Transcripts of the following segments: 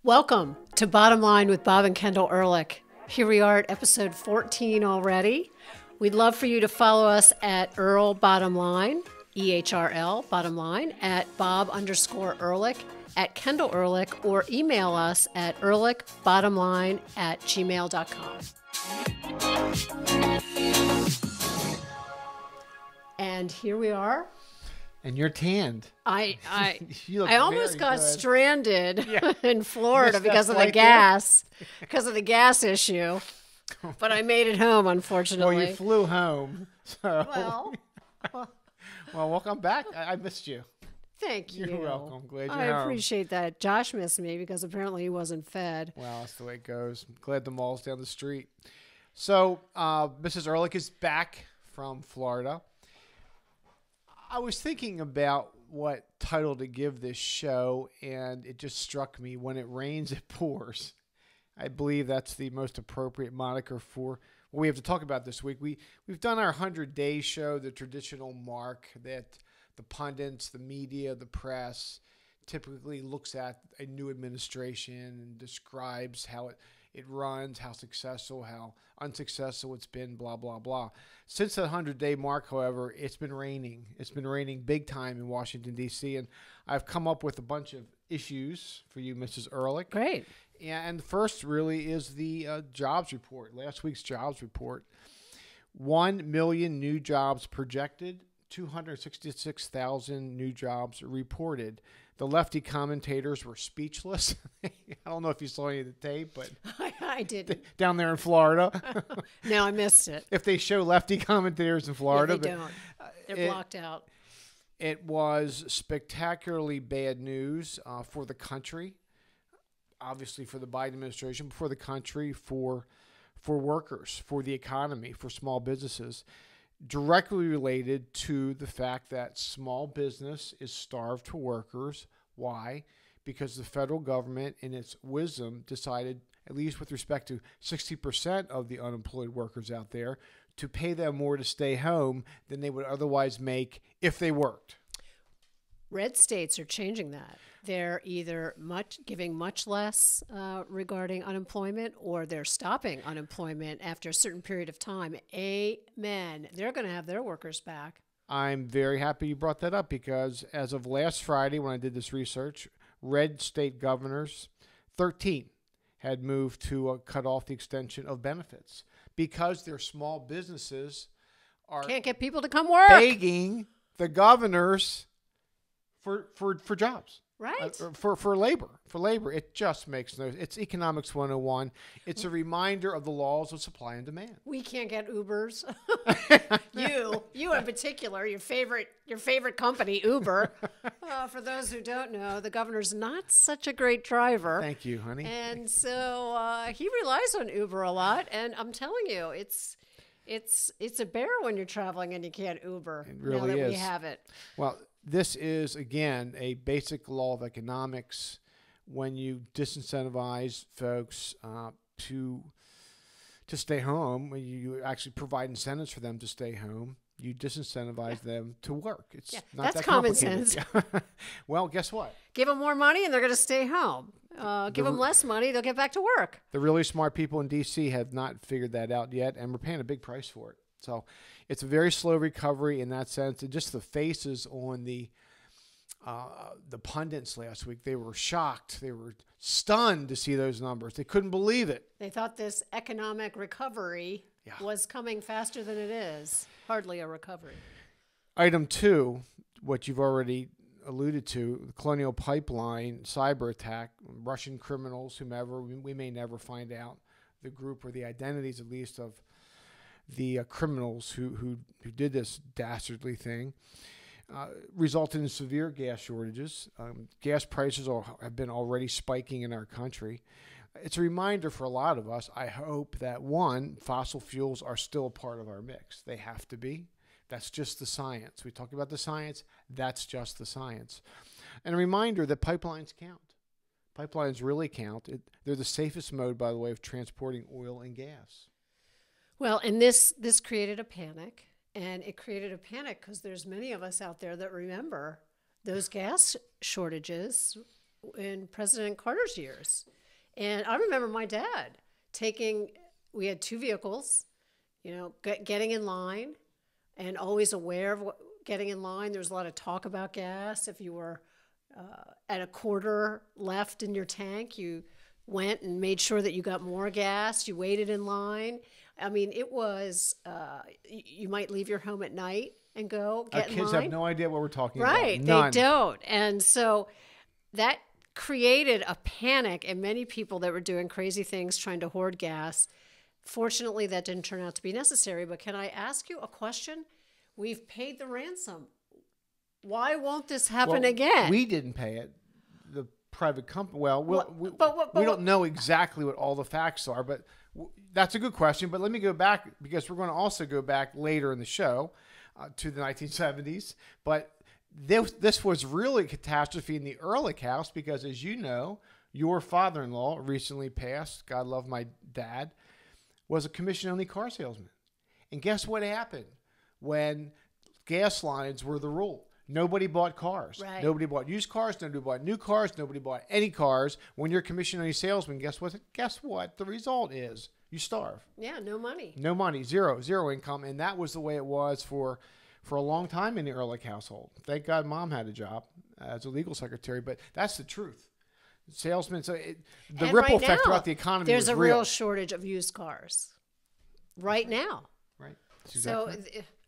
Welcome to Bottom Line with Bob and Kendall Ehrlich. Here we are at episode 14 already. We'd love for you to follow us at Earl Bottom Line, EHRL Bottom Line, at Bob_Ehrlich, at Kendall Ehrlich, or email us at ehrlichbottomline@gmail.com. And here we are. And you're tanned. I You look almost very got good. stranded Yeah. in Florida Missed that because of the flight there? gas, because of the gas issue. But I made it home, unfortunately. Well, you flew home. So. Well, Well, welcome back. I missed you. thank you. You're welcome. Glad you're I home. appreciate that. Josh missed me because apparently he wasn't fed. Well, that's the way it goes. Glad the mall's down the street. So, Mrs. Ehrlich is back from Florida. I was thinking about what title to give this show, and it just struck me, when it rains, it pours. I believe that's the most appropriate moniker for what we have to talk about this week. We've done our 100-day show, the traditional mark that the pundits, the media, the press typically looks at a new administration and describes how it runs, how successful, how unsuccessful it's been, blah, blah, blah. Since that 100-day mark, however, it's been raining. It's been raining big time in Washington, D.C., and I've come up with a bunch of issues for you, Mrs. Ehrlich. Great. And the first really is the jobs report, last week's jobs report. 1 million new jobs projected, 266,000 new jobs reported. The lefty commentators were speechless. I don't know if you saw any of the tape, but I didn't. down there in Florida, No, I missed it. if they show lefty commentators in Florida, Yeah, they but don't. They're blocked out. it was spectacularly bad news for the country, obviously for the Biden administration, but for the country, for workers, for the economy, for small businesses, directly related to the fact that small business is starved for workers. Why? Because the federal government, in its wisdom, decided, at least with respect to 60% of the unemployed workers out there, to pay them more to stay home than they would otherwise make if they worked. Red states are changing that. They're either giving much less regarding unemployment, or they're stopping unemployment after a certain period of time. Amen. They're going to have their workers back. I'm very happy you brought that up, because as of last Friday, when I did this research, red state governors, 13, had moved to cut off the extension of benefits because their small businesses are Can't get people to come work. begging the governors for jobs. Right. For labor. It just makes no. It's economics 101. It's a reminder of the laws of supply and demand. We can't get Ubers. you in particular, your favorite company, Uber. For those who don't know, the governor's not such a great driver. Thank you, honey. And so he relies on Uber a lot. And I'm telling you, it's a bear when you're traveling and you can't Uber. It really now that we is. have it. Well, this is, again, a basic law of economics. When you disincentivize folks to stay home, when you actually provide incentives for them to stay home, you disincentivize them to work. It's not that's that common complicated. sense. Well, guess what? Give them more money and they're going to stay home. Give them less money, they'll get back to work. The really smart people in D.C. have not figured that out yet, and we're paying a big price for it. So it's a very slow recovery in that sense. And just the faces on the pundits last week, they were shocked. They were stunned to see those numbers. They couldn't believe it. They thought this economic recovery was coming faster than it is. Hardly a recovery. Item 2, what you've already alluded to, the Colonial Pipeline cyber attack, Russian criminals, whomever, we may never find out the group or the identities, at least, of the criminals who did this dastardly thing, resulted in severe gas shortages. Gas prices have been already spiking in our country. It's a reminder for a lot of us, I hope, that one, fossil fuels are still a part of our mix. They have to be. That's just the science. We talk about the science. That's just the science. And a reminder that pipelines count. Pipelines really count. They're the safest mode, by the way, of transporting oil and gas. Well, and this created a panic, and it created a panic because there's many of us out there that remember those gas shortages in President Carter's years. And I remember my dad we had 2 vehicles, getting in line and always aware of getting in line. There was a lot of talk about gas. If you were at a quarter left in your tank, you went and made sure that you got more gas. You waited in line. I mean, it was, you might leave your home at night and go get in line. Our kids have no idea what we're talking about. Right, None. they don't. And so that created a panic in many people that were doing crazy things trying to hoard gas. Fortunately, that didn't turn out to be necessary. But can I ask you a question? We've paid the ransom. Why won't this happen again? We didn't pay it. The private company. Well, we don't know exactly what all the facts are, but that's a good question. But let me go back, because we're going to also go back later in the show to the 1970s. But this was really a catastrophe in the Ehrlich house, because, as you know, your father-in-law recently passed, God love my dad, was a commission-only car salesman. And guess what happened when gas lines were the rule? Nobody bought cars. Right. Nobody bought used cars. Nobody bought new cars. Nobody bought any cars. When you're a commission-only salesman, guess what? The result is you starve. Yeah, no money. No money. Zero income. And that was the way it was for a long time in the Ehrlich household. Thank God Mom had a job as a legal secretary, but that's the truth. Salesmen, the ripple effect throughout the economy there's a real real shortage of used cars right now. Right. So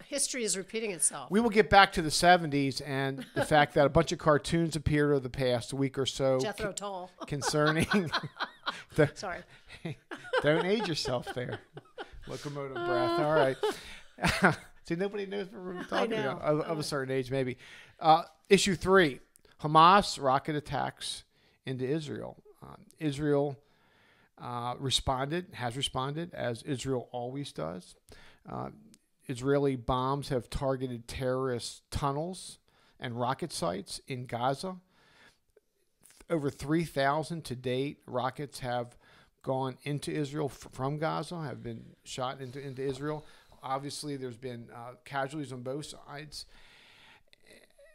history is repeating itself. We will get back to the 70s and the fact that a bunch of cartoons appeared over the past week or so. Jethro Tull. Concerning. Sorry. Don't age yourself there. Locomotive breath. All right. See, nobody knows what we're talking about. Of a certain age, maybe. Issue 3, Hamas rocket attacks into Israel. Israel has responded, as Israel always does. Israeli bombs have targeted terrorist tunnels and rocket sites in Gaza. Over 3,000 to date rockets have gone into Israel from Gaza, have been shot into Israel. Obviously, there's been casualties on both sides.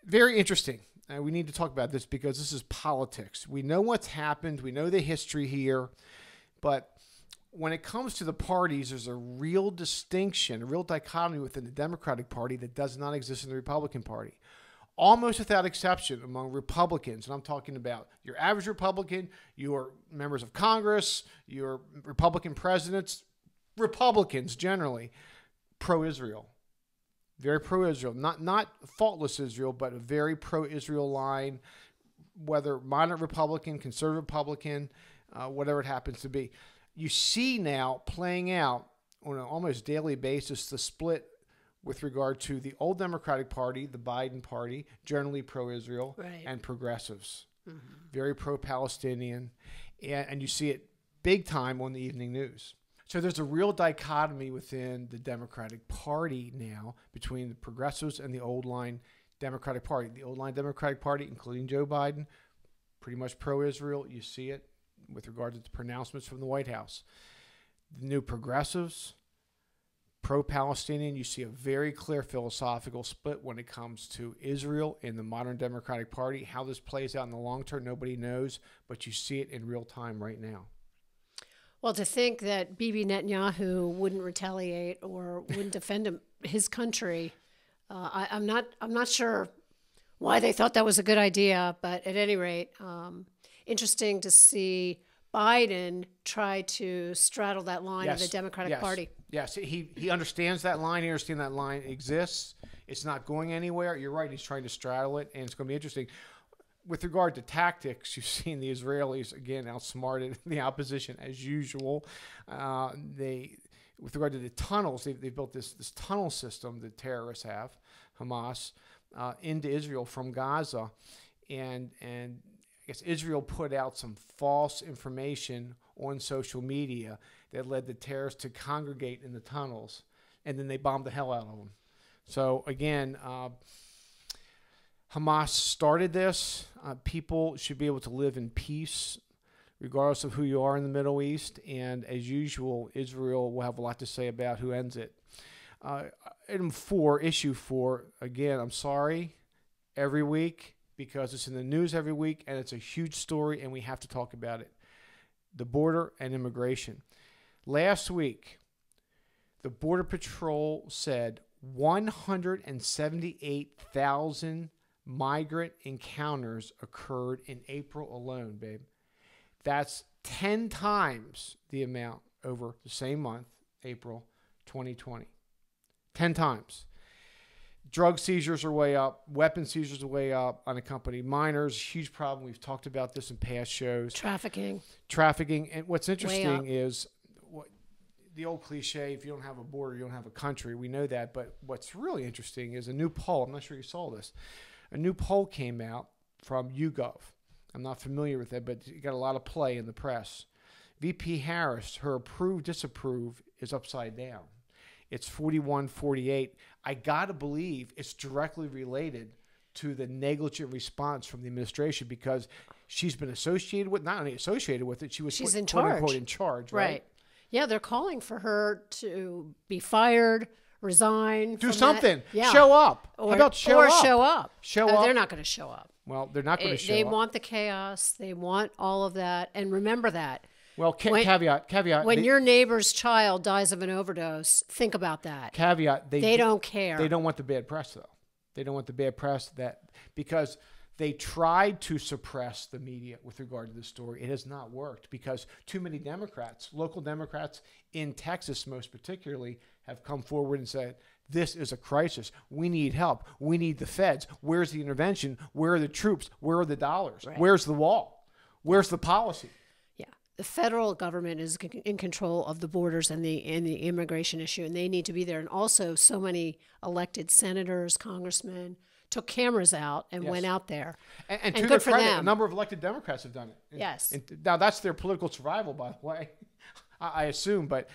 Very interesting. We need to talk about this because this is politics. We know what's happened. We know the history here. But when it comes to the parties, there's a real distinction, a real dichotomy within the Democratic Party that does not exist in the Republican Party. Almost without exception among Republicans, and I'm talking about your average Republican, your members of Congress, your Republican presidents, Republicans generally, pro-Israel. Very pro-Israel. Not faultless Israel, but a very pro-Israel line, whether moderate Republican, conservative Republican, whatever it happens to be. You see now playing out on an almost daily basis the split with regard to the old Democratic Party, the Biden party, generally pro-Israel, right, and progressives. Mm-hmm. Very pro-Palestinian. And you see it big time on the evening news. So there's a real dichotomy within the Democratic Party now between the progressives and the old line Democratic Party. The old line Democratic Party, including Joe Biden, pretty much pro-Israel. You see it with regard to the pronouncements from the White House. The new progressives, pro-Palestinian, you see a very clear philosophical split when it comes to Israel in the modern Democratic Party. How this plays out in the long term, nobody knows, but you see it in real time right now. Well, to think that Bibi Netanyahu wouldn't retaliate or wouldn't defend his country, I'm not sure why they thought that was a good idea. But at any rate, interesting to see Biden try to straddle that line of the Democratic Party. Yes, he understands that line. He understands that line exists. It's not going anywhere. You're right. He's trying to straddle it, and it's going to be interesting. With regard to tactics, you've seen the Israelis, again, outsmarted the opposition as usual. With regard to the tunnels, they built this tunnel system that terrorists have, Hamas, into Israel from Gaza. And I guess Israel put out some false information on social media that led the terrorists to congregate in the tunnels, and then they bombed the hell out of them. So, again, Hamas started this. People should be able to live in peace regardless of who you are in the Middle East. And as usual, Israel will have a lot to say about who ends it. Issue 4, again, I'm sorry every week because it's in the news every week and it's a huge story and we have to talk about it. The border and immigration. Last week, the Border Patrol said 178,000 migrant encounters occurred in April alone, babe. That's 10 times the amount over the same month, April 2020. 10 times. Drug seizures are way up. Weapon seizures are way up. Unaccompanied minors, huge problem. We've talked about this in past shows. Trafficking. And what's interesting is the old cliche, if you don't have a border, you don't have a country. We know that. But what's really interesting is a new poll. I'm not sure you saw this. A new poll came out from YouGov. I'm not familiar with it, but it got a lot of play in the press. VP Harris, her approve, disapprove is upside down. It's 41-48. I got to believe it's directly related to the negligent response from the administration because she's been associated with, not only associated with it, she's in quote charge. unquote in charge, right? Yeah, they're calling for her to be fired, resign. Do something. That. Yeah. Show up. Or, How about show up? Show up. Show up. They're not going to show up. Well, they're not going to show up. They want the chaos. They want all of that. And remember that. Well, caveat. When your neighbor's child dies of an overdose, think about that. Caveat. They don't care. They don't want the bad press, though. They don't want the bad press because they tried to suppress the media with regard to this story. It has not worked because too many Democrats, local Democrats in Texas most particularly, have come forward and said, this is a crisis. We need help. We need the feds. Where's the intervention? Where are the troops? Where are the dollars? Right. Where's the wall? Where's the policy? The federal government is in control of the borders and the immigration issue, and they need to be there. And also, so many elected senators, congressmen took cameras out and went out there. And to their credit, a number of elected Democrats have done it. Yes. Now, that's their political survival, by the way, I assume. But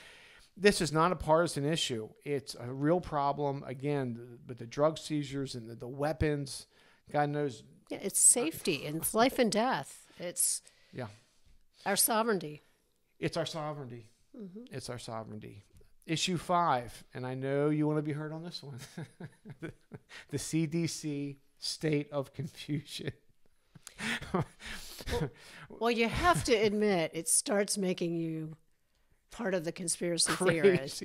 this is not a partisan issue. It's a real problem, again, with the drug seizures and the weapons. God knows. Yeah, it's safety, and it's life and death. It's... Yeah. Our sovereignty. It's our sovereignty. Mm-hmm. It's our sovereignty. Issue 5, and I know you want to be heard on this one. The CDC state of confusion. Well, you have to admit, it starts making you part of the conspiracy theorist.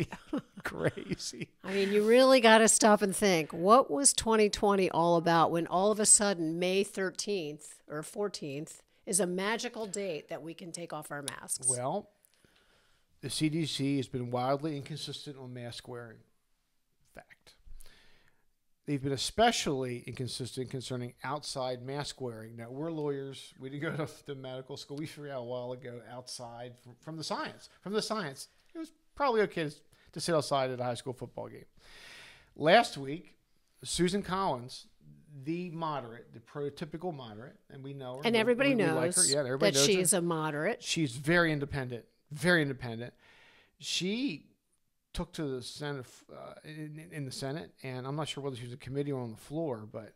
Crazy. I mean, you really got to stop and think, what was 2020 all about when all of a sudden May 13th or 14th is a magical date that we can take off our masks? Well, the CDC has been wildly inconsistent on mask wearing. Fact. They've been especially inconsistent concerning outside mask wearing. Now, we're lawyers. We didn't go to medical school. We figured out a while ago outside from the science. From the science, it was probably okay to sit outside at a high school football game. Last week, Susan Collins, the moderate, the prototypical moderate, and we know her. And everybody knows like her. Yeah, everybody knows she's her. a moderate. She's very independent, very independent. She took to the Senate, in the Senate, and I'm not sure whether she was a committee or on the floor, but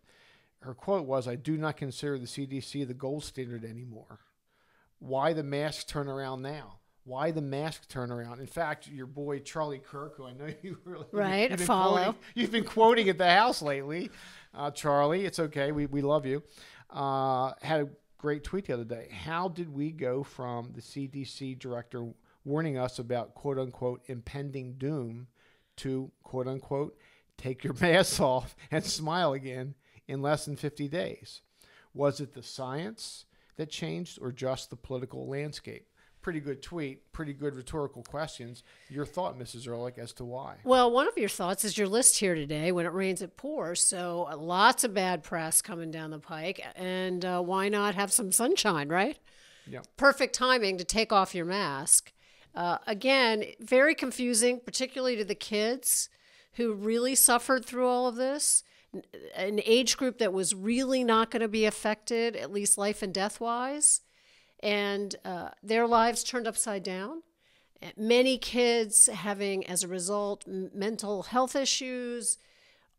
her quote was, "I do not consider the CDC the gold standard anymore. Why the mask turnaround now? Why the mask turnaround?" In fact, your boy Charlie Kirk, who I know you really you've been quoting at the house lately. Charlie, it's okay. We love you. Had a great tweet the other day. How did we go from the CDC director warning us about quote unquote impending doom to quote unquote take your mask off and smile again in less than 50 days? Was it the science that changed or just the political landscape? Pretty good tweet, pretty good rhetorical questions. Your thought, Mrs. Ehrlich, as to why? Well, one of your thoughts is your list here today. When it rains, it pours. So lots of bad press coming down the pike. And why not have some sunshine, right? Yeah. Perfect timing to take off your mask. Again, very confusing, particularly to the kids who really suffered through all of this. An age group that was really not going to be affected, at least life and death-wise. And their lives turned upside down. Many kids having, as a result, mental health issues,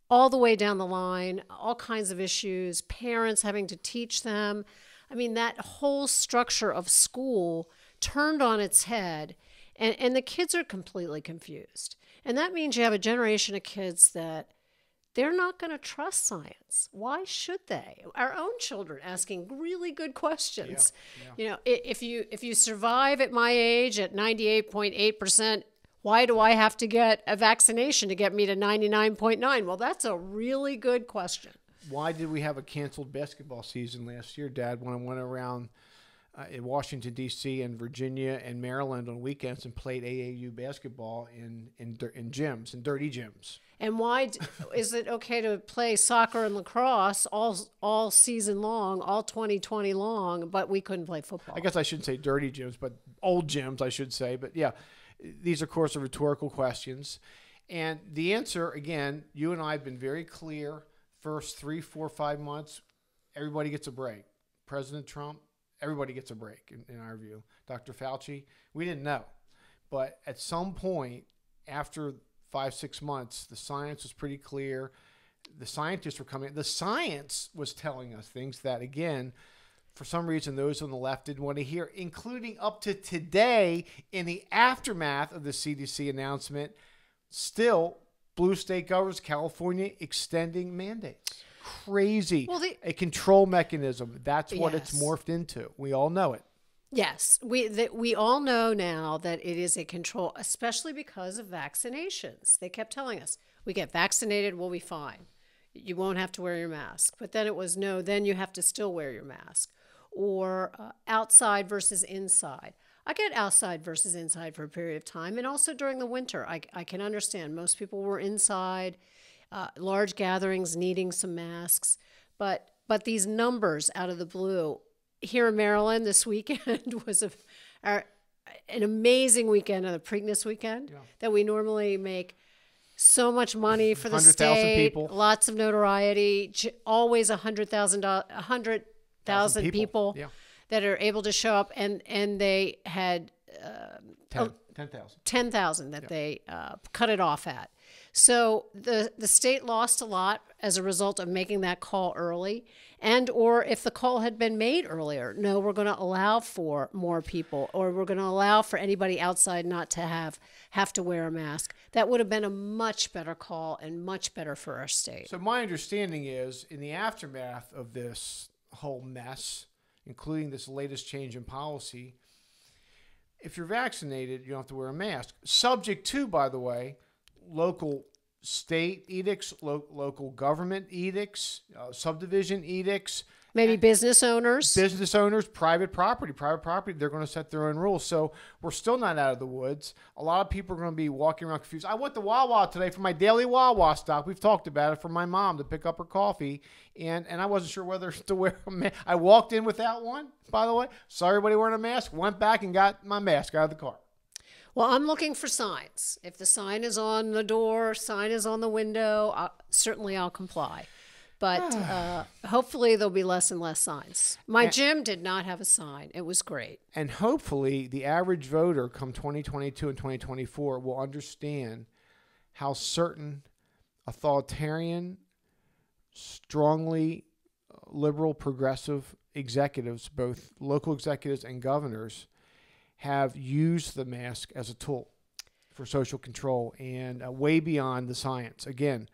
all the way down the line, all kinds of issues, parents having to teach them. I mean, that whole structure of school turned on its head, and the kids are completely confused. And that means you have a generation of kids that they're not going to trust science. Why should they? Our own children asking really good questions. You know, if you survive at my age at 98.8%, why do I have to get a vaccination to get me to 99.9? Well, that's a really good question. Why did we have a canceled basketball season last year, Dad, when I went around in Washington, D.C. and Virginia and Maryland on weekends and played AAU basketball in gyms, in dirty gyms? And why is it okay to play soccer and lacrosse all season long, all 2020 long, but we couldn't play football? I guess I shouldn't say dirty gyms, but old gyms, I should say. But yeah, these, of course, are rhetorical questions. And the answer, again, you and I have been very clear. First 3, 4, 5 months, everybody gets a break. President Trump, everybody gets a break, in our view. Dr. Fauci, we didn't know. But at some point, after 5, 6 months, the science was pretty clear. The scientists were coming. The science was telling us things that, again, for some reason, those on the left didn't want to hear, including up to today in the aftermath of the CDC announcement, still blue state governors, California, extending mandates. Crazy. Well, a control mechanism. That's what it's morphed into. We all know it. Yes, we all know now that it is a control, especially because of vaccinations. They kept telling us, we get vaccinated, we'll be fine. You won't have to wear your mask. But then it was, no, then you have to still wear your mask. Or outside versus inside. I get outside versus inside for a period of time. And also during the winter, I can understand. Most people were inside, large gatherings needing some masks. But these numbers out of the blue, here in Maryland this weekend was an amazing weekend, a Preakness weekend, that we normally make so much money for the state, people. Lots of notoriety, always 100,000 people that are able to show up, and they had 10,000 that they cut it off at. So the state lost a lot as a result of making that call early, and or if the call had been made earlier, no, we're going to allow for more people, or we're going to allow for anybody outside not to have to wear a mask. That would have been a much better call and much better for our state. So my understanding is, in the aftermath of this whole mess, including this latest change in policy, if you're vaccinated, you don't have to wear a mask. Subject to, by the way, local state edicts, local government edicts, subdivision edicts. Maybe business owners, private property, they're going to set their own rules. So we're still not out of the woods. A lot of people are going to be walking around confused. I went to Wawa today for my daily Wawa stop. We've talked about it, for my mom to pick up her coffee. And I wasn't sure whether to wear a mask. I walked in without one, by the way. Saw everybody wearing a mask, went back and got my mask out of the car. Well, I'm looking for signs. If the sign is on the door, sign is on the window, certainly I'll comply. But hopefully there'll be less and less signs. My gym did not have a sign. It was great. And hopefully the average voter come 2022 and 2024 will understand how certain authoritarian, strongly liberal, progressive executives, both local executives and governors, have used the mask as a tool for social control and way beyond the science. Again,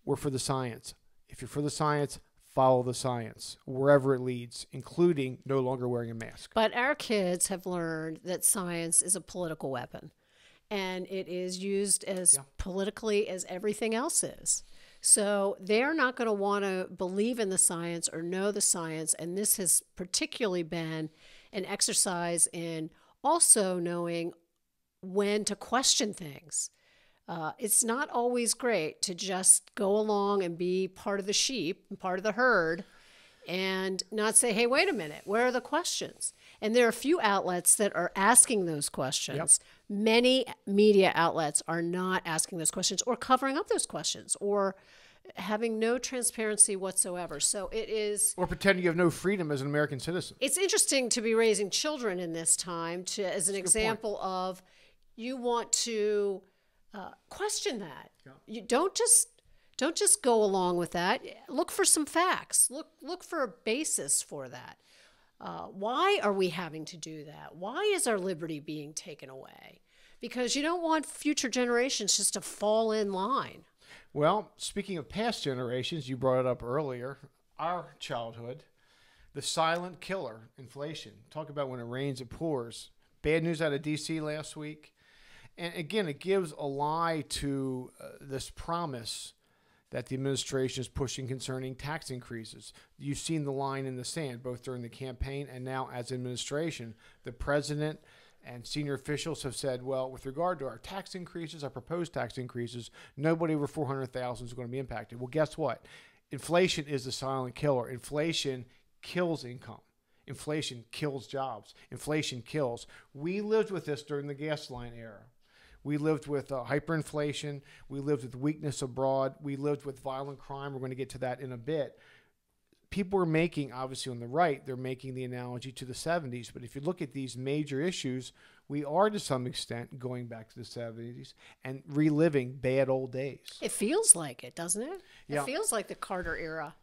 we're for the science. If you're for the science, follow the science, wherever it leads, including no longer wearing a mask. But our kids have learned that science is a political weapon, and it is used as politically as everything else is. So they're not going to want to believe in the science or know the science, and this has particularly been an exercise in also knowing when to question things. It's not always great to just go along and be part of the sheep, part of the herd, and not say, hey, wait a minute, where are the questions? And there are a few outlets that are asking those questions. Many media outlets are not asking those questions or covering up those questions or having no transparency whatsoever. So it is... Or pretending you have no freedom as an American citizen. It's interesting to be raising children in this time as an example of you want to question that. You don't just go along with that. Look for some facts. Look for a basis for that. Why are we having to do that? Why is our liberty being taken away? Because you don't want future generations just to fall in line. Well, speaking of past generations, you brought it up earlier. Our childhood, the silent killer, inflation. Talk about when it rains, it pours. Bad news out of D.C. last week. And again, it gives a lie to this promise that the administration is pushing concerning tax increases. You've seen the line in the sand, both during the campaign and now as administration. The president and senior officials have said, well, with regard to our tax increases, our proposed tax increases, nobody over 400,000 is going to be impacted. Well, guess what? Inflation is the silent killer. Inflation kills income. Inflation kills jobs. Inflation kills. We lived with this during the gas line era. We lived with hyperinflation. We lived with weakness abroad. We lived with violent crime. We're going to get to that in a bit. People are making, obviously on the right, they're making the analogy to the 70s. But if you look at these major issues, we are to some extent going back to the 70s and reliving bad old days. It feels like it, doesn't it? Yeah. It feels like the Carter era.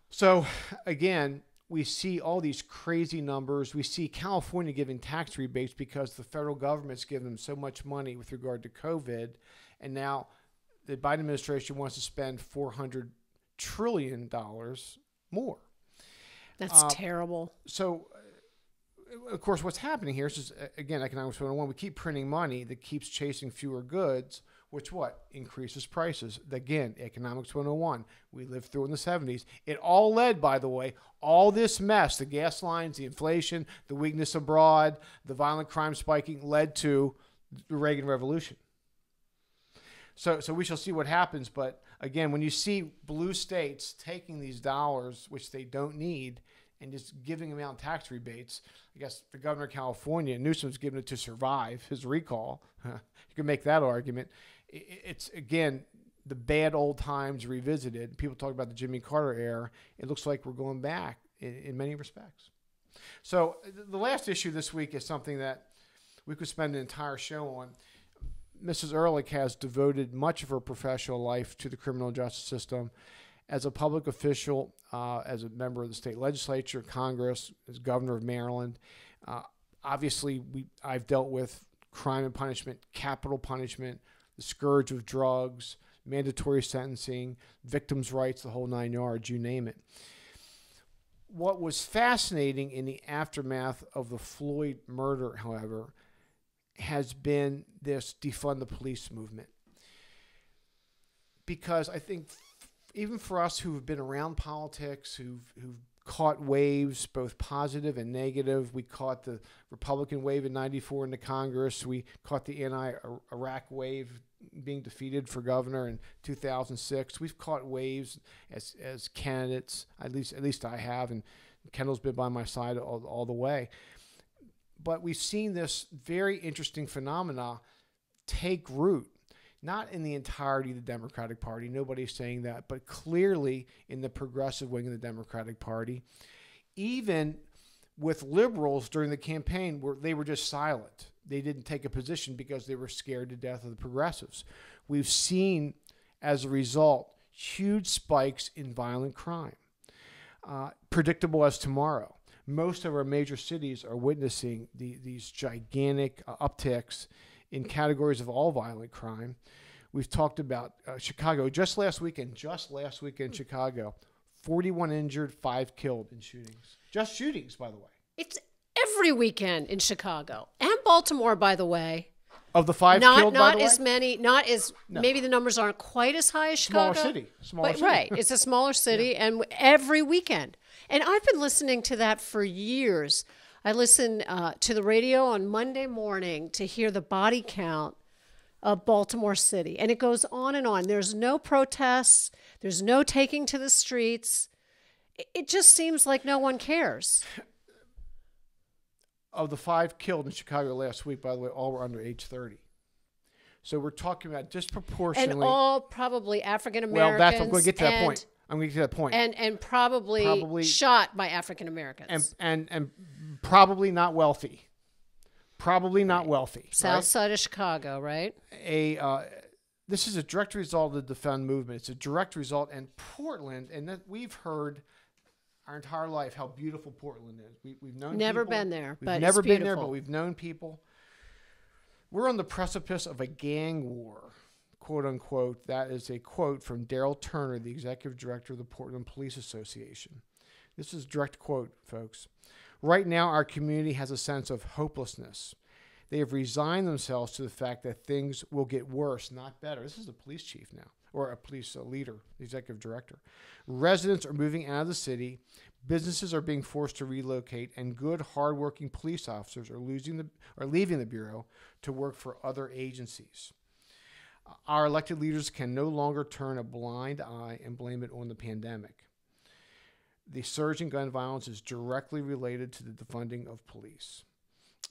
So, again, we see all these crazy numbers. We see California giving tax rebates because the federal government's given them so much money with regard to COVID. And now the Biden administration wants to spend $400 trillion more. That's terrible. So, of course, what's happening here is, again, Economics 101, we keep printing money that keeps chasing fewer goods, which what? Increases prices. Again, Economics 101, we lived through in the 70s. It all led, by the way, all this mess, the gas lines, the inflation, the weakness abroad, the violent crime spiking, led to the Reagan Revolution. So we shall see what happens. But again, when you see blue states taking these dollars, which they don't need, and just giving them out in tax rebates, I guess the governor of California, Newsom's giving it to survive his recall. You can make that argument. It's, again, the bad old times revisited. People talk about the Jimmy Carter era. It looks like we're going back in many respects. So the last issue this week is something that we could spend an entire show on. Mrs. Ehrlich has devoted much of her professional life to the criminal justice system as a public official, as a member of the state legislature, Congress, as governor of Maryland. Obviously, I've dealt with crime and punishment, capital punishment, the scourge of drugs, mandatory sentencing, victims' rights, the whole 9 yards, you name it. What was fascinating in the aftermath of the Floyd murder, however, has been this defund the police movement. Because I think even for us who've been around politics, who've caught waves, both positive and negative, we caught the Republican wave in '94 in the Congress. We caught the anti-Iraq wave being defeated for governor in 2006. We've caught waves as candidates, at least I have, and Kendall's been by my side all the way. But we've seen this very interesting phenomena take root, not in the entirety of the Democratic Party, nobody's saying that, but clearly in the progressive wing of the Democratic Party, even with liberals during the campaign where they were just silent. They didn't take a position because they were scared to death of the progressives. We've seen, as a result, huge spikes in violent crime, predictable as tomorrow. Most of our major cities are witnessing these gigantic upticks in categories of all violent crime. We've talked about Chicago just last weekend, Chicago, 41 injured, 5 killed in shootings. Just shootings, by the way. It's every weekend in Chicago and Baltimore, by the way. Of the 5 killed, by the way? Not as many, maybe the numbers aren't quite as high as Chicago. Smaller city. Right, it's a smaller city, yeah. And every weekend. And I've been listening to that for years. I listen to the radio on Monday morning to hear the body count of Baltimore City. And it goes on and on. There's no protests. There's no taking to the streets. It just seems like no one cares. Of the 5 killed in Chicago last week, by the way, all were under age 30. So we're talking about disproportionately. And all probably African Americans. Well, I'm going to get to that point. And probably shot by African Americans. And probably not wealthy. South side of Chicago, right? This is a direct result of the defund movement. It's a direct result. And Portland, and that we've heard our entire life how beautiful Portland is. We've known never people. Been there, we've but never it's been there, beautiful. but we've known people. We're on the precipice of a gang war quote unquote, that is a quote from Daryl Turner, the executive director of the Portland Police Association. This is a direct quote, folks. Right now, our community has a sense of hopelessness. They have resigned themselves to the fact that things will get worse, not better. This is the police chief now, or a police leader, the executive director. Residents are moving out of the city. Businesses are being forced to relocate, and good, hardworking police officers are leaving the Bureau to work for other agencies. Our elected leaders can no longer turn a blind eye and blame it on the pandemic. The surge in gun violence is directly related to the defunding of police.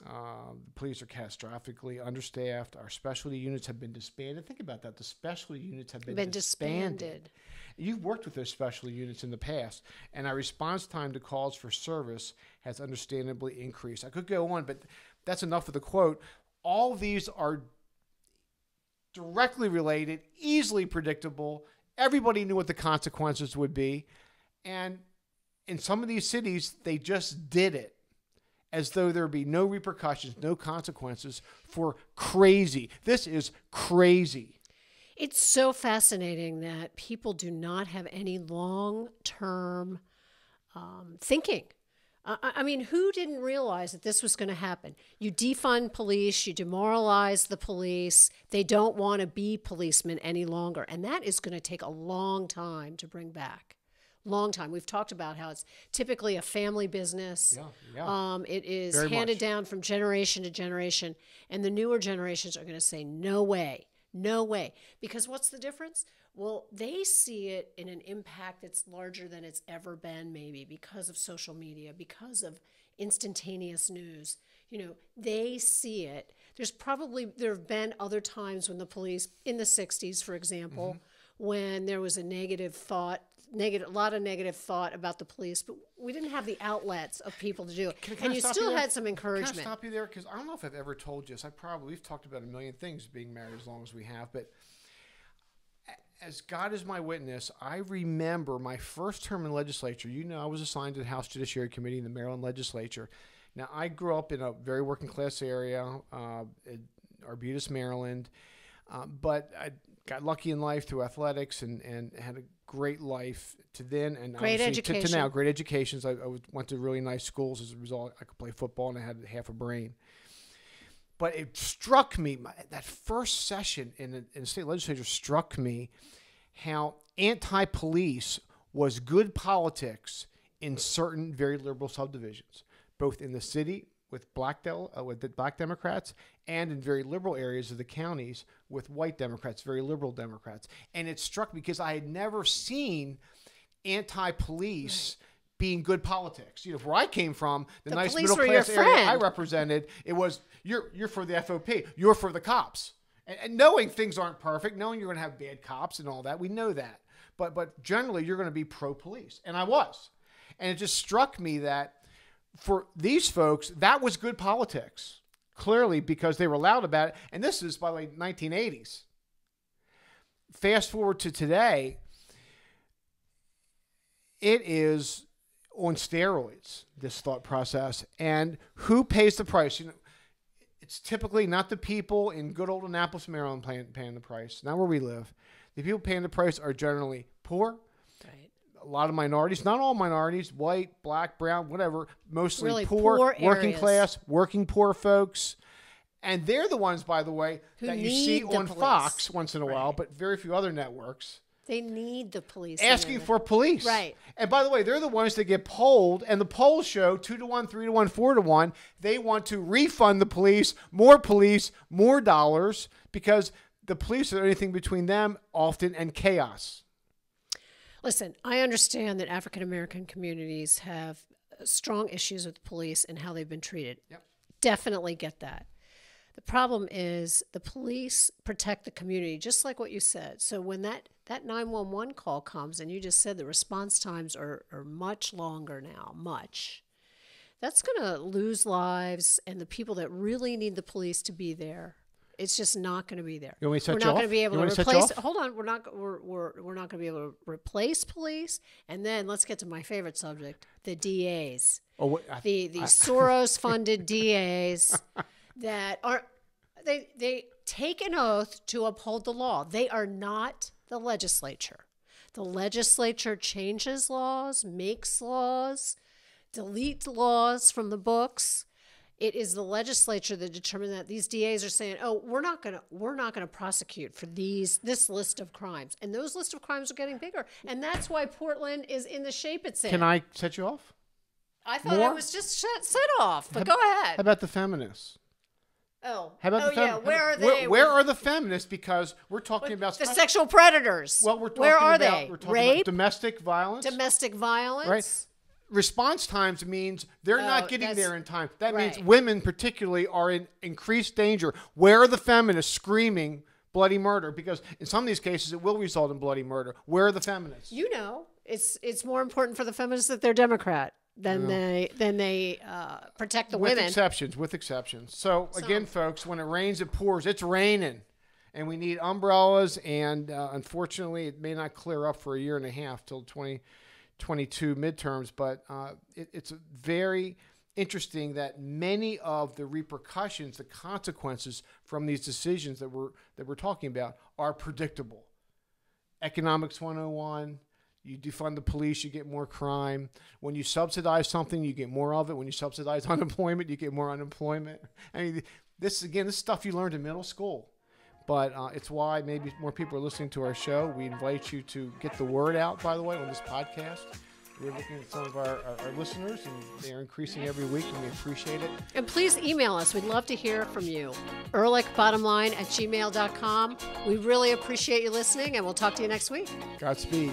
The police are catastrophically understaffed. Our specialty units have been disbanded. Think about that. The specialty units have been disbanded. You've worked with those specialty units in the past, and our response time to calls for service has understandably increased. I could go on, but that's enough of the quote. All of these are directly related, easily predictable. Everybody knew what the consequences would be. And in some of these cities, they just did it as though there would be no repercussions, no consequences for crazy. This is crazy. It's so fascinating that people do not have any long-term thinking. I mean, who didn't realize that this was going to happen? You defund police, you demoralize the police. They don't want to be policemen any longer. And that is going to take a long time to bring back. Long time. We've talked about how it's typically a family business. Yeah. It is Very handed much. down from generation to generation. And the newer generations are going to say, no way. No way. Because what's the difference? Well, they see it in an impact that's larger than it's ever been, maybe because of social media, because of instantaneous news. You know, they see it. There have been other times when the police, in the 60s, for example, when there was a lot of negative thought about the police, but we didn't have the outlets of people to do it. And you still had some encouragement. Can I stop you there? Because I don't know if I've ever told you this. We've talked about a million things being married as long as we have, but as God is my witness, I remember my first term in legislature. You know, I was assigned to the House Judiciary Committee in the Maryland legislature. Now, I grew up in a very working class area, in Arbutus, Maryland, but I got lucky in life through athletics and had a great life to then and great education. To now. Great educations. I went to really nice schools. As a result, I could play football and I had half a brain. But it struck me, that first session in the state legislature struck me how anti-police was good politics in certain very liberal subdivisions, both in the city with the black Democrats and in very liberal areas of the counties with white Democrats, very liberal Democrats. And it struck me because I had never seen anti-police being good politics. You know, where I came from, the nice middle class area I represented, it was you're for the FOP, you're for the cops. And knowing things aren't perfect, knowing you're going to have bad cops and all that, we know that. But generally, you're going to be pro-police. And I was. And it just struck me that for these folks, that was good politics, clearly, because they were loud about it. And this is, by the way, 1980s. Fast forward to today, it is on steroids, this thought process. And who pays the price? You know, it's typically not the people in good old Annapolis, Maryland paying the price, not where we live. The people paying the price are generally poor. Right. A lot of minorities, not all minorities, white, black, brown, whatever, mostly really poor working areas. Class, working poor folks. And they're the ones, by the way, that you see on police. Fox once in a while, but very few other networks. They need the police. Asking for police. Right. And by the way, they're the ones that get polled, and the polls show 2-to-1, 3-to-1, 4-to-1. They want to refund the police, more dollars, because the police are anything between them often and chaos. Listen, I understand that African American communities have strong issues with the police and how they've been treated. Yep. Definitely get that. The problem is the police protect the community, just like what you said. So when that 911 call comes, and you just said the response times are much longer now, that's going to lose lives, and the people that really need the police to be there, it's just not going to be there. You want me to set We're you not off? going to be able You to want me to set you replace. off? Hold on, we're not going to be able to replace police. And then let's get to my favorite subject: the DAs, the Soros-funded DAs that are they take an oath to uphold the law. They are not the legislature. The legislature changes laws, makes laws, deletes laws from the books. It is the legislature that determines that. These DAs are saying, "Oh, we're not gonna prosecute for this list of crimes," and those list of crimes are getting bigger, and that's why Portland is in the shape it's in. Can I set you off? I thought I was just set off, but go ahead. How about the feminists? Oh, how about yeah. Where are they? Where are the feminists? Because we're talking about the sexual predators. Well, we're talking where are about, they? We're talking Rape, about domestic violence. Domestic violence. Right. Response times means they're not getting there in time. That right. means women particularly are in increased danger. Where are the feminists screaming bloody murder? Because in some of these cases, it will result in bloody murder. Where are the feminists? You know, it's more important for the feminists that they're Democrat than they protect the women. With exceptions. So again, folks, when it rains, it pours. It's raining. And we need umbrellas. And unfortunately, it may not clear up for a year and a half till 2022 midterms, but it's very interesting that many of the repercussions, the consequences from these decisions that we're talking about are predictable. Economics 101, you defund the police, you get more crime. When you subsidize something, you get more of it. When you subsidize unemployment, you get more unemployment. I mean, this is stuff you learned in middle school. But it's why maybe more people are listening to our show. We invite you to get the word out, by the way, on this podcast. We're looking at some of our listeners, and they are increasing every week, and we appreciate it. And please email us. We'd love to hear from you. EhrlichBottomline@gmail.com. We really appreciate you listening, and we'll talk to you next week. Godspeed.